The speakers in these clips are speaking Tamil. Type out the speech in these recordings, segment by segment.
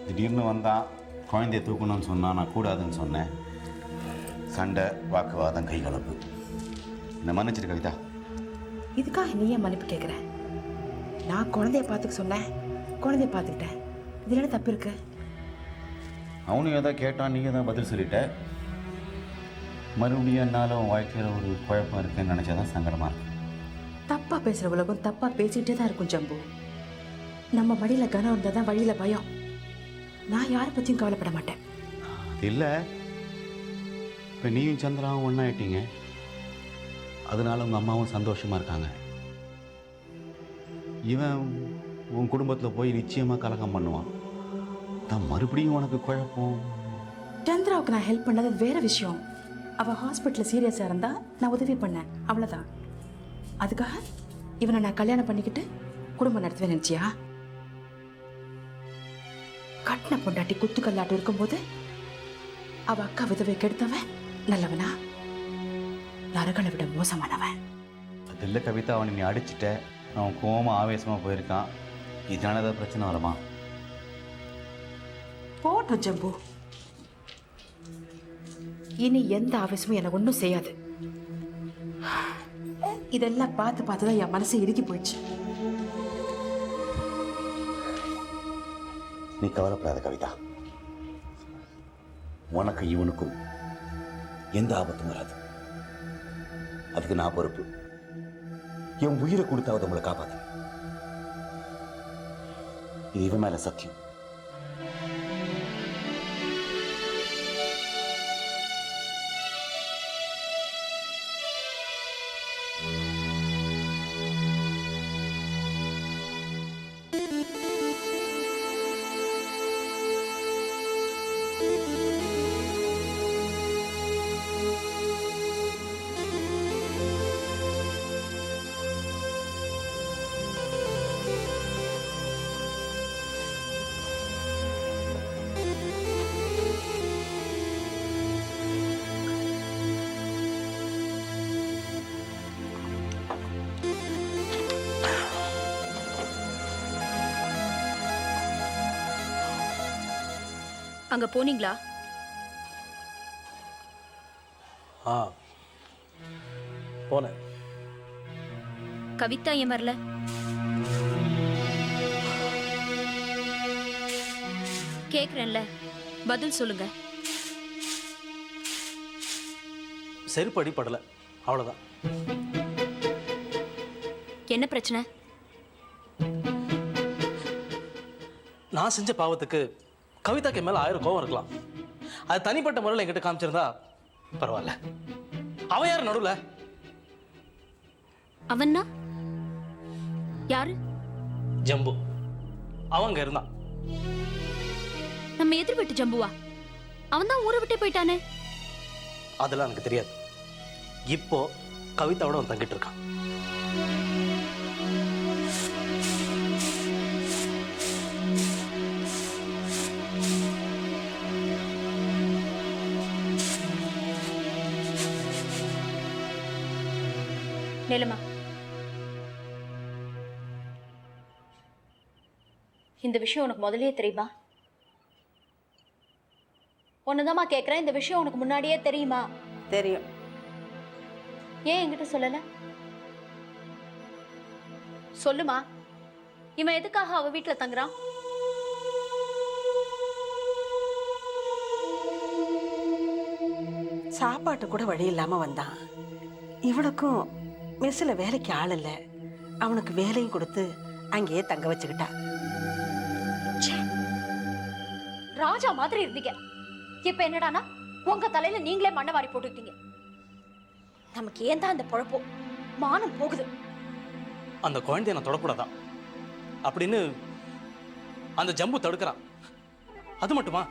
திடீர்னு வந்தான், குழந்தைய தூக்கணும்னு சொன்னான். நான் கூடாதுன்னு சொன்னேன். சண்டை, வாக்குவாதம், கை கலப்பு. இந்த மன்னிச்சிரு கவிதா. இதுக்காக நீ ஏன் மன்னிப்பு கேட்குற? நான் குழந்தைய பார்த்துக்க சொன்னேன், குழந்தைய பார்த்துக்கிட்டேன். இதில் என்ன தப்பு இருக்கு? அவனும் எதாவது கேட்டான், நீங்கள் தான் பதில் சொல்லிட்ட. மறுபடியும் என்னாலும் வாழ்க்கையில் ஒரு குழப்பம் இருக்குன்னு நினச்சாதான் சங்கடமாக இருக்கு. தப்பாக பேசுகிற உலகம் தப்பாக பேசிக்கிட்டே தான் இருக்கும் ஜம்பு. நம்ம மடியில் கனம் இருந்தால் தான் வழியில் பயம். நான் யாரை பற்றியும் கவலைப்பட மாட்டேன். இல்லை, இப்போ நீயும் சந்திராவும் ஒன்றாயிட்டீங்க, அதனால உங்கள் அம்மாவும் சந்தோஷமாக இருக்காங்க. இவன் உன் குடும்பத்தில் போய் நிச்சயமாக கலகம் பண்ணுவான். தான் மறுபடியும் உனக்கு குழப்பம். சந்திராவுக்கு நான் ஹெல்ப் பண்ணது வேற விஷயம். அவள் ஹாஸ்பிட்டலில் சீரியஸாக இருந்தா நான் உதவி பண்ணேன், அவ்வளோதான். அதுக்காக இவனை நான் கல்யாணம் பண்ணிக்கிட்டு குடும்பம் நடத்துவேன் நினச்சியா? கட்டின பொண்டாட்டி குத்துக்கல்லாட்டு இருக்கும்போது அவ அக்கா விதவை கெடுத்தவன் நல்லவனா? நரகளை விட மோசமானவன். அது இல்லை கவிதா, அவனை நீ அடிச்சுட்ட. அவன் கோவமா ஆவேசமாக போயிருக்கான். இதனால ஏதாவது பிரச்சனை வருமா? போட்டோம் ஜம்பு, இனி எந்த ஆவேசமும் எனக்கு ஒன்றும் செய்யாது. இதெல்லாம் பார்த்து பார்த்துதான் என் மனசு இறுக்கி போயிடுச்சு. நீ கவலைப்படாத கவிதா, உனக்கு இவனுக்கும் எந்த ஆபத்தும் வராது. அதுக்கு நான் பொறுப்பு. என் உயிரை கொடுத்தாவது உங்களை காப்பாத்து. இது இவன் மேல சத்தியம். அங்க போனீங்களா? போனேன். கவிதா ஏன் வரல? கேக்குறேன்ல, பதில் சொல்லுங்க. செருப்பு அடிப்படல, அவ்வளவுதான். என்ன பிரச்சனை? நான் செஞ்ச பாவத்துக்கு கவிதாக்கு மேல 1000 கோவம் இருக்கலாம். அது தனிப்பட்ட முறையில் என்கிட்ட காமிச்சிருந்தா பரவாயில்ல. அவன் யாரு நடுவுல? அவன்னா யாரு? ஜம்பு. அவங்க இருந்தான். நம்ம எதிர் வீட்டு ஜம்புவா? அவன் தான் ஊரை விட்டே போயிட்டானே. அதெல்லாம் எனக்கு தெரியாது. இப்போ கவிதாவோட அவன் தங்கிட்டு இருக்கான். நிலமா, இந்த விஷயம் உனக்கு முதல்லயே தெரியுமா? ஒண்ணுதாம்மா கேக்குறேன், இந்த விஷயம் உனக்கு முன்னாடியே தெரியுமா? தெரியும். ஏன் என்கிட்ட சொல்லல? சொல்லுமா. இவன் எதுக்காக அவ வீட்டுல தங்குறான்? சாப்பாட்டு கூட வழி இல்லாம வந்தான். இவனுக்கும் மெஸ்ல வேலைக்கு ஆள் இல்ல. அவனுக்கு வேலையும் கொடுத்து அங்கேயே தங்க வச்சுக்கிட்டா. ராஜா மாதிரி இருந்தீங்க, இப்ப என்னடானா உங்க தலையில நீங்களே மண்ணை வாரி போட்டுக்கிட்டீங்க. நமக்கு ஏன் தான் அந்த பொழப்போ? மானம் போகுது. அந்த குழந்தைய நான் தொடக்கூடாதான் அப்படின்னு அந்த ஜம்பு தடுக்கிறான். அது மட்டுமா,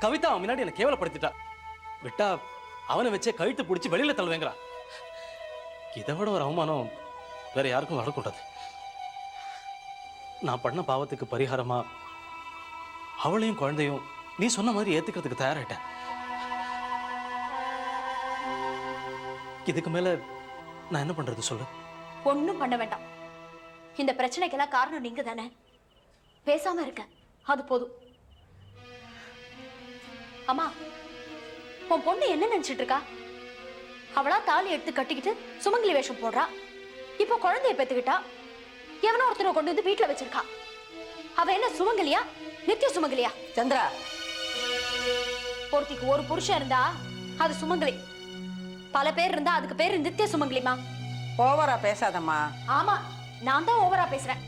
கவிதா அவன் முன்னாடி என்னை கேவலப்படுத்திட்டா. விட்டா அவனை வச்சே கழுத்து பிடிச்சி வெளியில தள்ளுவேங்கிறான். இதை விட ஒரு அவமானம் வேற யாருக்கும் வரக்கூடாது. நான் பண்ண பாவத்துக்கு பரிகாரமா அவளையும் குழந்தையும் நீ சொன்ன மாதிரி ஏத்துக்கிறதுக்கு தயாராயிட்டேன். இதுக்கு மேல நான் என்ன பண்றது சொல்லு? ஒண்ணும் பண்ண வேண்டாம். இந்த பிரச்சனைக்கெல்லாம் காரணம் நீங்க தானே. பேசாம இருக்க, அது போதும். அம்மா, உன் பொண்ணு என்ன நினைச்சிட்டு இருக்கா? அவளா தாலி எடுத்து கட்டிக்கிட்டு சுமங்கலி வேஷம் போடுறா. இப்போ குழந்தைய பெத்துக்கிட்டா, எவனோ ஒருத்தனை கொண்டு வந்து வீட்டுல வச்சிருக்கா. அவ என்ன சுமங்கலியா, நித்திய சுமங்கலியா? சந்திரா, ஒருத்திக்கு ஒரு புருஷன் இருந்தா அது சுமங்கலி, பல பேர் இருந்தா அதுக்கு பேரு நித்திய சுமங்கலிமா. ஓவரா பேசாதம்மா. ஆமா, நான் தான் ஓவரா பேசுறேன்.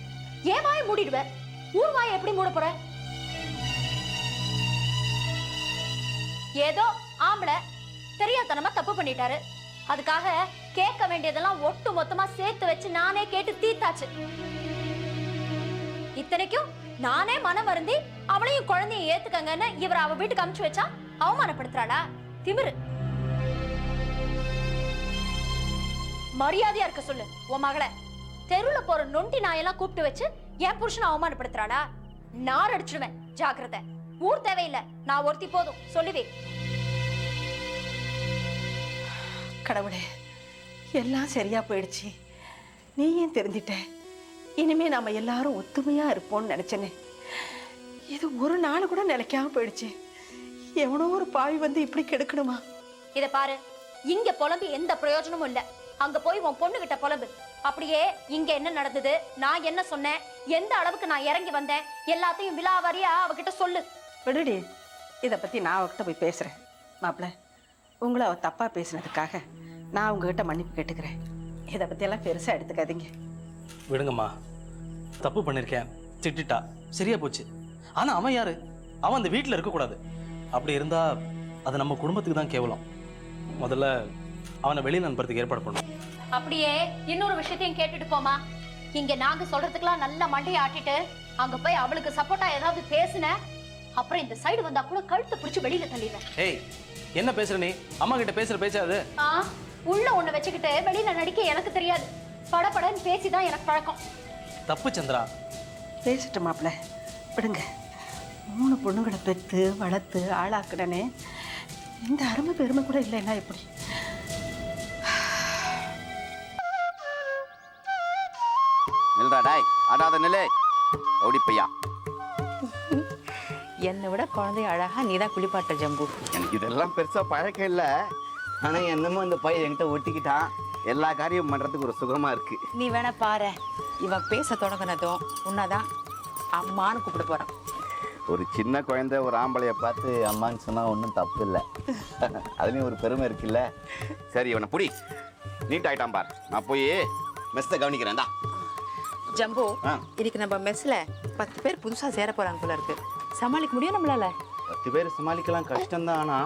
ஏன் வாயை மூடிடுவ? ஊர் வாயை எப்படி மூட போற? ஏதோ ஆம்பளை தெரியாதனமா தப்பு பண்ணிட்டாரு, அதுக்காக கேட்க வேண்டியதெல்லாம் ஒட்டு மொத்தமா சேர்த்து வச்சு நானே கேட்டு தீர்த்தாச்சு. இத்தனைக்கும் நானே மனம் வருந்தி அவளையும் குழந்தையும் ஏத்துக்கங்கன்னு இவர் அவ வீட்டுக்கு அனுப்பிச்சு வச்சா அவமானப்படுத்துறாளா? திமிரு. மரியாதையா இருக்க சொல்லு உன் மகளை. தெருவுல போற நொண்டி நாயெல்லாம் கூப்பிட்டு வச்சு என் புருஷனை அவமானப்படுத்துறாளா? நார் அடிச்சிடுவேன், ஜாக்கிரதை. ஊர் தேவையில்லை, நான் ஒருத்தி போதும், சொல்லுவே. கடவுளே, எல்லாம் சரியா போயிடுச்சு. நீ ஏன் தெரிஞ்சிட்ட? இனிமே நாம எல்லாரும் ஒத்துமையா இருப்போம்னு நினைச்சனே, இது ஒரு நாள் கூட நிலைக்காம போயிடுச்சு. எவனோ ஒரு பாவி வந்து இப்படி கெடுக்கணுமா? இத பாரு, இங்க புலம்பு எந்த பிரயோஜனமும் இல்ல. அங்க போய் உன் பொண்ணு கிட்ட புலம்பு. அப்படியே இங்க என்ன நடந்தது, நான் என்ன சொன்னேன், எந்த அளவுக்கு நான் இறங்கி வந்தேன், எல்லாத்தையும் விலாவாரியா அவகிட்ட சொல்லு. விடுடி, இதை பத்தி நான் அவகிட்ட போய் பேசுறேன். மாப்பிள்ள, உங்களை அவ தப்பா பேசினதுக்காக நான் உங்ககிட்ட மன்னிப்பு கேட்டுக்கிறேன். இதை பத்தியெல்லாம் பெருசா எடுத்துக்காதீங்க. விடுங்கம்மா, தப்பு பண்ணியிருக்கேன், திட்டிட்டா, சரியா போச்சு. ஆனா அவன் யாரு? அவன் அந்த வீட்டில் இருக்கக்கூடாது. அப்படி இருந்தா அது நம்ம குடும்பத்துக்கு தான் கேவலம். முதல்ல அவனை வெளியில் அனுப்புறதுக்கு ஏற்பாடு பண்ணும். அப்படியே இன்னொரு விஷயத்தையும் கேட்டுட்டு போமா. இங்க நாங்க சொல்றதுக்கெல்லாம் நல்ல மண்டையை ஆட்டிட்டு அங்க போய் அவளுக்கு சப்போர்ட்டா ஏதாவது பேசுன, அப்புறம் இந்த சைடு வந்தா கூட கழுத்தை பிடிச்சு வெளியில தள்ளிடுவேன். ஏய், என்ன பேசுற நீ? அம்மா கிட்ட பேசுற பேச்சாது? உள்ள ஒண்ணு வச்சுக்கிட்டு வெளியில நடிக்க எனக்கு தெரியாது. படபடன்னு பேசிதான் எனக்கு பழக்கம். தப்பு சந்திரா. பேசிட்டு மாப்பிள்ள, விடுங்க. 3 பொண்ணுங்களை பெற்று வளர்த்து ஆளாக்குனே, இந்த அருமை பெருமை கூட இல்லைன்னா எப்படி? நில்றா டாய், ஆடாத நிலை ஓடி பையா. என்னை விட குழந்தைய அழகா நீ தான் குளிப்பாட்ட ஜம்பு. எனக்கு இதெல்லாம் பெருசா பழக்கம் இல்லை. ஆனா என்னமோ இந்த பையன் என்கிட்ட ஒட்டிக்கிட்டான். எல்லா காரியம் பண்றதுக்கு ஒரு சுகமா இருக்கு. நீ வேணா பாரு, இவன் பேச தொடங்கினதும் உன்னதான் அம்மான்னு கூப்பிட போறான். ஒரு சின்ன குழந்தை ஒரு ஆம்பளைய பார்த்து அம்மான்னு சொன்னா ஒன்றும் தப்பு இல்லை. அதுலேயும் ஒரு பெருமை இருக்குல்ல. சரி, இவனை புடி. நீட் ஆயிட்டான் பார். நான் போய் மெஸ்ஸை கவனிக்கிறேன் தான். ஜம்பு, இன்னைக்கு நம்ம மெஸ்ல 10 பேர் புதுசா சேர போறாங்க போல இருக்கு. சமாளிக்க முடியும் நம்மளால? 10 பேர் சமாளிக்கலாம், கஷ்டம்தான். ஆனா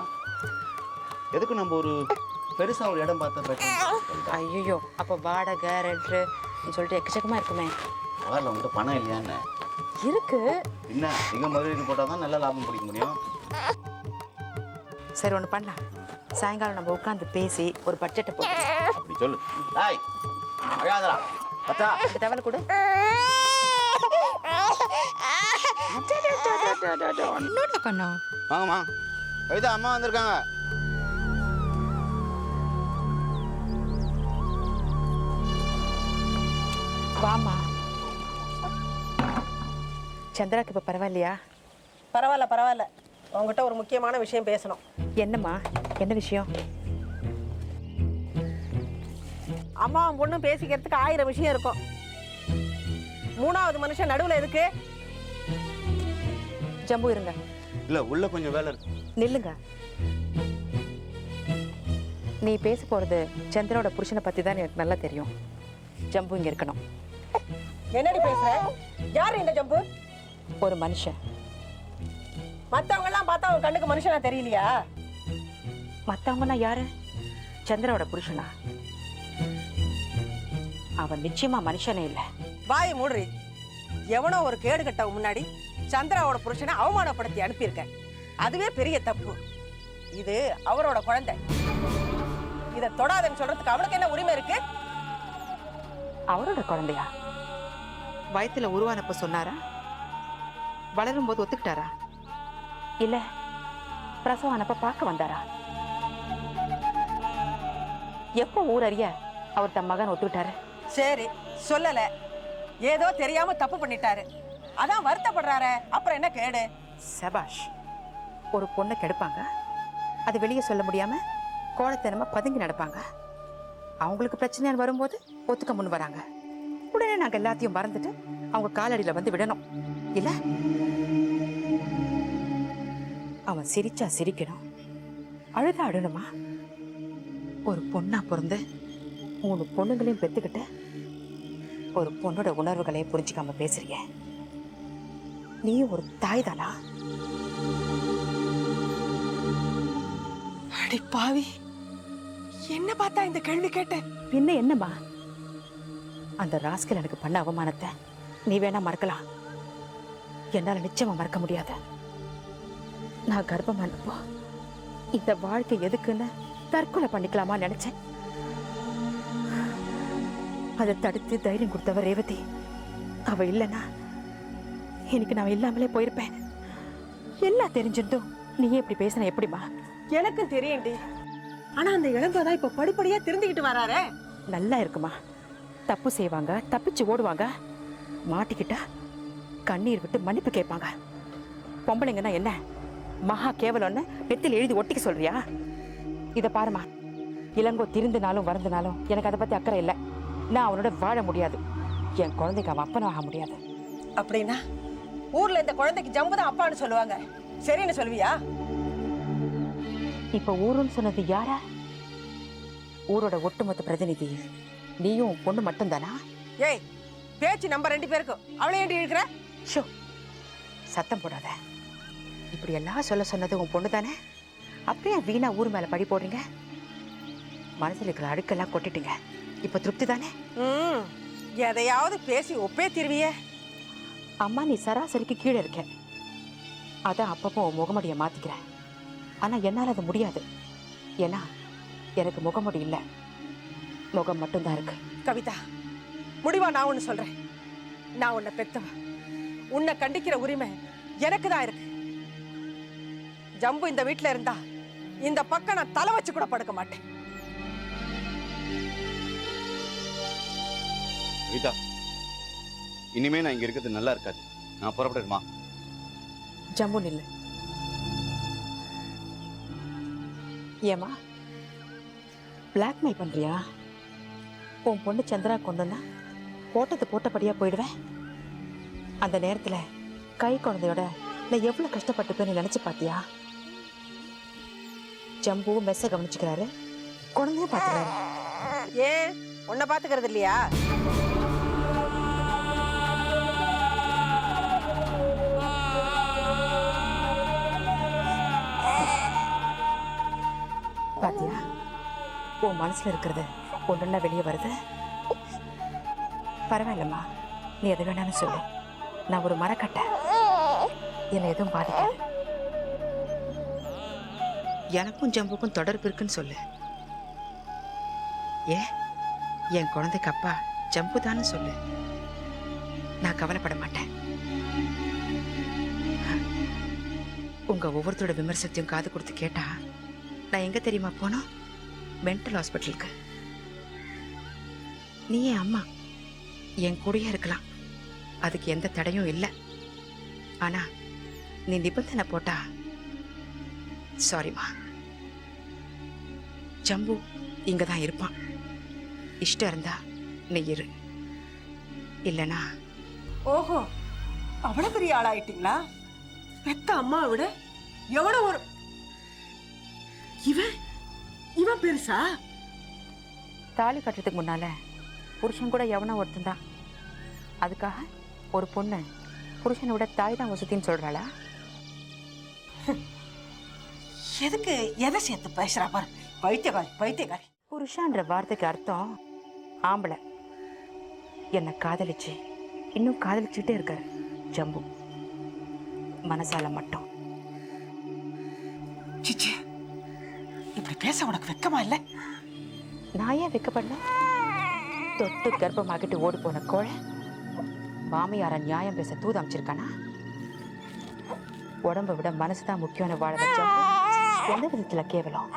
எதுக்கு நம்ம ஒரு பெருசா ஒரு இடம் பார்த்தா? ஐயோ, அப்போ வாடகை ரெண்ட் சொல்லிட்டு எக்கச்சக்கமா இருக்குமே. பகலில் உங்கள்கிட்ட பணம் இல்லையான்னு இருக்கு. என்ன, இங்கே முதலீடு போட்டால் தான் நல்ல லாபம் பிடிக்க முடியும். சரி, ஒன்று பண்ணலாம். சாயங்காலம் நம்ம உட்காந்து பேசி ஒரு பட்ஜெட்டை போட்டு. அப்படி சொல்லு. டாய், அழாதடா. பத்தா இந்த டவலை கொடு. என்னடா கண்ணா? வாங்கம்மா. கவிதா அம்மா வந்திருக்காங்க. வாமா. சந்திராக்கு இப்போ பரவாயில்லையா? பரவாயில்ல பரவாயில்ல. உங்ககிட்ட ஒரு முக்கியமான விஷயம் பேசணும். என்னம்மா, என்ன விஷயம்? அம்மாவும் பொண்ணும் பேசிக்கிறதுக்கு 1000 விஷயம் இருக்கும். 3வது மனுஷன் நடுவில் எதுக்கு? ஜம்பு இருங்க. இல்லை, உள்ள கொஞ்சம் வேலை இருக்கு. நில்லுங்க. நீ பேச போறது சந்திராவோட புருஷனை பத்தி தான் எனக்கு நல்லா தெரியும். ஜம்பு இங்க இருக்கணும். என்னடி பேசுற? யாரு இந்த ஜம்பு? ஒரு மனுஷன். மத்தவங்க எல்லாம் பார்த்தா அவன் கண்ணுக்கு மனுஷனா தெரியலையா? மத்தவங்கன்னா யாரு? சந்திராவோட புருஷனா? அவன் நிச்சயமா மனுஷனே இல்ல. வாயை மூடுறி. எவனோ ஒரு கேடு கட்டவன் முன்னாடி சந்திராவோட புருஷனை அவமானப்படுத்தி அனுப்பியிருக்க. அதுவே பெரிய தப்பு. இது அவரோட குழந்தை. இதை தொடாதன்னு சொல்றதுக்கு அவனுக்கு என்ன உரிமை இருக்கு? அவரோட குழந்தையா? வயித்துல உருவானப்ப சொன்னாரா? வளரும் போது ஒத்துக்கிட்டாரா? இல்ல பிரசவம் ஆனப்ப பார்க்க வந்தாரா? எப்போ ஊர் அறிய அவர் தன் மகன் ஒத்துக்கிட்டாரு? சரி, சொல்லல. ஏதோ தெரியாம தப்பு பண்ணிட்டாரு, அதான் வருத்தப்படுறாரு. அப்புறம் என்ன கேடு? சபாஷ். ஒரு பொண்ணை கெடுப்பாங்க, அது வெளியே சொல்ல முடியாம கோலத்தனமா பதுங்கி நடப்பாங்க. அவங்களுக்கு பிரச்சனை வரும்போது ஒத்துக்க முன் வராங்க. உடனே நாங்க எல்லாத்தையும் மறந்துட்டு அவங்க காலடியில வந்து விடணும் இல்ல? அவன் சிரிச்சா சிரிக்கணும், அழுதா அழணுமா? ஒரு பொண்ணா பிறந்து 3 பொண்ணுங்களையும் பெத்துக்கிட்டு ஒரு பொண்ணோட உணர்வுகளையும் புரிஞ்சுக்காம பேசுறீங்க. நீ ஒரு தாய் தானா? அடி பாவி, என்ன பார்த்தா இந்த கேள்வி கேட்ட? பின்ன என்னம்மா? அந்த ராஸ்கல் எனக்கு பண்ண அவமானத்தை நீ வேணா மறக்கலாம், என்னால நிச்சயமா மறக்க முடியாது. நான் கர்ப்பமானப்போ இந்த வாழ்க்கை எதுக்குன்னு தற்கொலை பண்ணிக்கலாமா நினைச்சேன். அதை தடுத்து தைரியம் கொடுத்தவ ரேவதி. அவ இல்லைன்னா இன்னைக்கு நான் இல்லாமலே போயிருப்பேன். எல்லாம் தெரிஞ்சிருந்தும் நீயே இப்படி பேசின எப்படிமா? எனக்கும் தெரியும்டி. ஆனா அந்த இளங்கோதான் இப்ப படிப்படியா திருந்திக்கிட்டு வராரே. நல்லா இருக்குமா? தப்பு செய்வாங்க, தப்பிச்சு ஓடுவாங்க, மாட்டிக்கிட்டா கண்ணீர் விட்டு மன்னிப்பு கேட்பாங்க. பொம்பளைங்கன்னா என்ன மகா கேவலம்னு நெத்தில எழுதி ஒட்டிக்க சொல்றியா? இதை பாருமா, இளங்கோ திருந்தினாலும் வருந்தினாலும் எனக்கு அதை பத்தி அக்கறை இல்லை. நான் அவனோட வாழ முடியாது, என் குழந்தைக்கு அவன் அப்பனும் ஆக முடியாது. அப்படின்னா ஊர்ல இந்த குழந்தைக்கு ஜம்பு தான் அப்பான்னு சொல்லுவாங்க, சரின்னு சொல்லுவியா? இப்ப ஊருன்னு சொன்னது யாரா? ஊரோட ஒட்டுமொத்த பிரதிநிதி நீயும் உன் பொண்ணு மட்டும்தானா? ஏய், பேச்சு நம்ம 2 பேருக்கும். அவளை ஏண்டி இருக்கிற? ஷோ, சத்தம் போடாத. இப்படி எல்லாம் சொல்ல சொன்னது உன் பொண்ணு தானே? அப்படியே வீணா ஊர் மேல பழி போடுறீங்க. மனசுல இருக்கிற அழுக்கெல்லாம் கொட்டிட்டீங்க. இப்ப திருப்தி தானே? எதையாவது பேசி ஒப்பே திருவிய. அம்மா, நீ சராசரிக்கு கீழே இருக்க. அதான் அப்பப்போ உன் முகமடியை மாத்திக்கிறேன். ஆனா என்னால அது முடியாது. ஏன்னா எனக்கு முகமுடி இல்லை, முகம் மட்டும்தான் இருக்கு. கவிதா, முடிவா நான் ஒண்ணு சொல்றேன். நான் உன்னை பெத்தவ, உன்னை கண்டிக்கிற உரிமை எனக்கு தான் இருக்கு. ஜம்பு இந்த வீட்டுல இருந்தா இந்த பக்கம் நான் தலை வச்சு கூட படுக்க மாட்டேன். கவிதா, இனிமே நான் இங்க இருக்கிறது நல்லா இருக்காது. நான் புறப்படுமா? ஜம்பு நில்லு. ஏமா பிளாக்மெயில் பண்றியா? உன் பொண்ணு சந்திரா கொண்டுன்னா போட்டது போட்டபடியா போயிடுவேன். அந்த நேரத்துல கை குழந்தையோட நான் எவ்வளவு கஷ்டப்பட்டுப்பேன்னு நினைச்சு பாத்தியா? ஜம்பு மெஸ்ஸ கவனிச்சுக்கிறாரு, குழந்தைய பாத்துக்கிறாரு. ஏன் உன்னை பாத்துக்கிறது இல்லையா? பாத்தியா, உன் மனசுல இருக்கிறது ஒண்ணுன்னா வெளியே வருது. பரவாயில்லம்மா, நீ எது வேணாலும் சொல்லு. நான் ஒரு மரக்கட்டை, என்னை எதுவும் பாதிக்காது. எனக்கும் ஜம்புக்கும் தொடர்பு இருக்குன்னு சொல்லு. என் குழந்தைக்கு அப்பா ஜம்பு தான்னு சொல்லு. நான் கவலைப்பட மாட்டேன். உங்க ஒவ்வொருத்தரோட விமர்சனத்தையும் காது கொடுத்து கேட்டா நான் எங்க தெரியுமா போனோம்? மென்டல் ஹாஸ்பிட்டலுக்கு. நீ என் அம்மா, என் கூடயே இருக்கலாம், அதுக்கு எந்த தடையும் இல்லை. ஆனா நீ நிபந்தனை போட்டா சாரிமா. ஜம்பு இங்கதான் இருப்பான். இஷ்டம் இருந்தா நீ இரு, இல்லனா. ஓஹோ, அவ்வளவு பெரிய ஆளாயிட்டீங்களா? பெத்த அம்மாவை விட எவ்வளவு ஒரு இவன் பெருசா? தாலி கட்டுறதுக்கு முன்னால புருஷன் கூட எவனோ ஒருத்தன் தான். அதுக்காக ஒரு பொண்ணு புருஷனை விட தாய் தான் வசதின்னு சொல்றாளா? எதுக்கு எதை சேர்த்து பேசுறா பாரு, பைத்தியக்காரி பைத்தியக்காரி. புருஷன்ற வார்த்தைக்கு அர்த்தம் ஆம்பளை. என்னை காதலிச்சு இன்னும் காதலிச்சுட்டே இருக்காரு ஜம்பு, மனசால மட்டும். சிச்சி, இப்படி பேச உனக்கு வெக்கமா இல்ல? நான் ஏன் வெக்கப்படல? தொட்டு கர்ப்பமாகிட்டு ஓடி போன கோழை மாமியார நியாயம் பேச தூது அமைச்சிருக்கானா? உடம்பை விட மனசுதான் முக்கியம்னு வாழ வச்சா எந்த விதத்துல கேவலம்?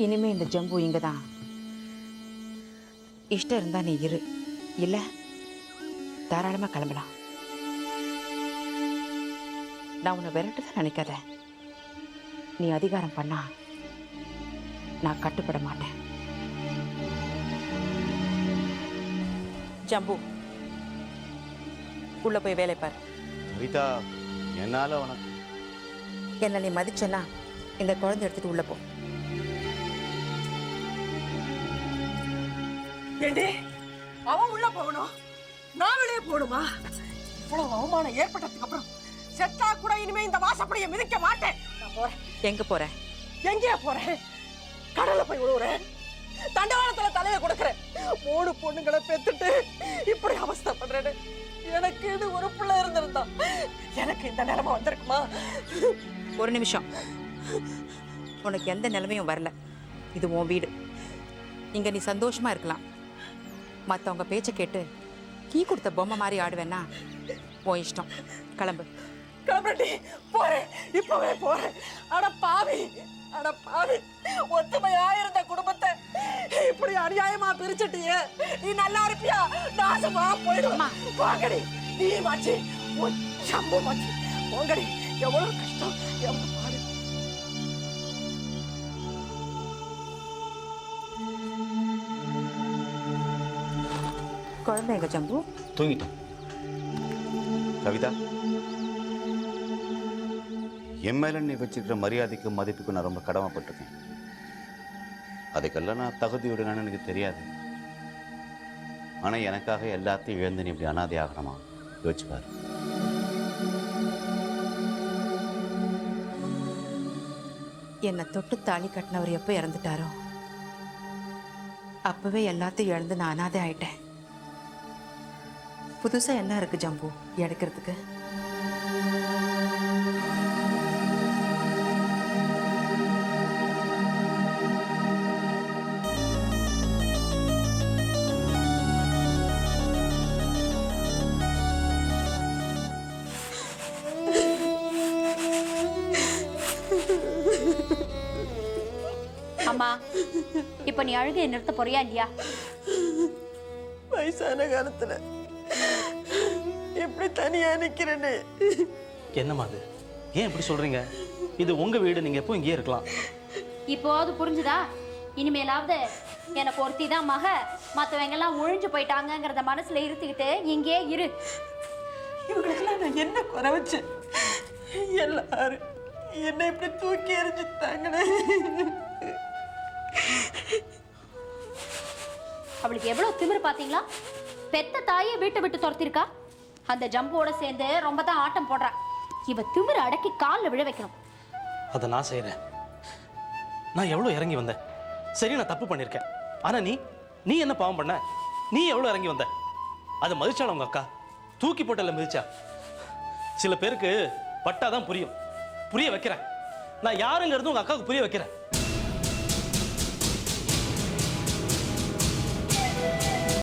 இனிமே இந்த ஜம்பு இங்கதான். இஷ்டம் இருந்தா நீ இரு, இல்ல தாராளமா கிளம்பலாம். நான் உன்னை விரட்டுதான் நினைக்காத. நீ அதிகாரம் பண்ணா நான் கட்டுப்பட மாட்டேன். ஜம்பு, உள்ள போய் வேலை பாரு. கவிதா, என்னால உனக்கு என்ன நீ மதிச்சேன்னா இந்த குழந்தை எடுத்துட்டு உள்ள போ. ஏண்டி அவன் உள்ள போகணும், நான் வெளியே போகணுமா? இவ்வளவு அவமானம் ஏற்பட்டதுக்கு அப்புறம் செத்தா கூட இனிமே இந்த வாசப்படியை மிதிக்க மாட்டேன். நான் போறேன். எங்க போற? எங்கேயா போறேன்? கடல்ல போய் விழுவுறேன், தண்டவாளத்துல தலையை கொடுக்கறேன். 3 பொண்ணுங்களை பெத்துட்டு இப்படி அவஸ்தைப்படுறேன்னு. எனக்கு இது ஒரு பிள்ளை இருந்திருந்தா எனக்கு இந்த நிலைமை வந்திருக்குமா? ஒரு நிமிஷம். உனக்கு எந்த நிலைமையும் வரல. இது உன் வீடு. இங்க நீ சந்தோஷமா இருக்கலாம். மற்றவங்க பேச்சை கேட்டு கீ கொடுத்த பொம்மை மாதிரி ஆடுவேன்னா உன் இஷ்டம். கிளம்பு. கிளம்பி போறேன், இப்பவே போறேன். அட பாவி, அட பாவி, ஒத்துமையா இருந்த குடும்பத்தை இப்படி அநியாயமா பிரிச்சுட்டியே. நீ நல்லா இருப்பியா? நாசமா போயிடுமா? போங்கடி, நீ மாச்சி, சம்பு மாச்சி, போங்கடி. எவ்வளவு கஷ்டம், எவ்வளவு பாடு. குழந்தை எங்க ஜம்பு? தூங்கிட்டேன். கவிதா, என் மேல நீ வச்சிருக்கிற மரியாதைக்கும் மதிப்புக்கும் நான் ரொம்ப கடமைப்பட்டிருக்கேன். அதுக்கெல்லாம் நான் தகுதியுடனு எனக்கு தெரியாது. ஆனா எனக்காக எல்லாத்தையும் இழந்து நீ இப்படி அனாதை ஆகணுமா? யோசிச்சுப்பாரு. என்னை தொட்டு தாலி கட்டினவர் எப்போ இறந்துட்டாரோ அப்பவே எல்லாத்தையும் இழந்து நான் அனாதை ஆயிட்டேன். புதுசா என்ன இருக்கு ஜம்பு எடுக்கிறதுக்கு? அம்மா, இப்ப நீ அழுகையை நிறுத்த போறியா இல்லையா? வயசான காலத்துல எப்படி தனியா நிக்கிறேன்னு. என்னம்மா அது? ஏன் இப்படி சொல்றீங்க? இது உங்க வீடு, நீங்க எப்போ இங்கேயே இருக்கலாம். இப்போது புரிஞ்சுதா? இனிமேலாவது எனக்கு ஒருத்தி தான் மக, மற்றவங்க எல்லாம் ஒழிஞ்சு போயிட்டாங்கிறத மனசுல இருத்திக்கிட்டு இங்கே இரு. இவங்களுக்கெல்லாம் நான் என்ன குறை வச்சேன்? எல்லாரும் என்னை இப்படி தூக்கி எறிஞ்சுட்டாங்கன்னு. அவளுக்கு எவ்வளவு திமிரு பாத்தீங்களா? பெத்த தாயே வீட்டை விட்டு துரத்திருக்கா. அந்த ஜம்போட சேர்ந்து ரொம்ப தான் ஆட்டம் போடுறா. இவ திமிரு அடக்கி காலில் விழ வைக்கணும். அதை நான் செய்யறேன். நான் எவ்வளவு இறங்கி வந்தேன். சரி, நான் தப்பு பண்ணியிருக்கேன். ஆனா நீ என்ன பாவம் பண்ண? நீ எவ்வளவு இறங்கி வந்த? அதை மதிச்சாலும் உங்க அக்கா தூக்கி போட்டல மிதிச்சா. சில பேருக்கு பட்டாதான் புரியும். புரிய வைக்கிறேன். நான் யாருங்கிறது உங்க அக்காவுக்கு புரிய வைக்கிறேன்.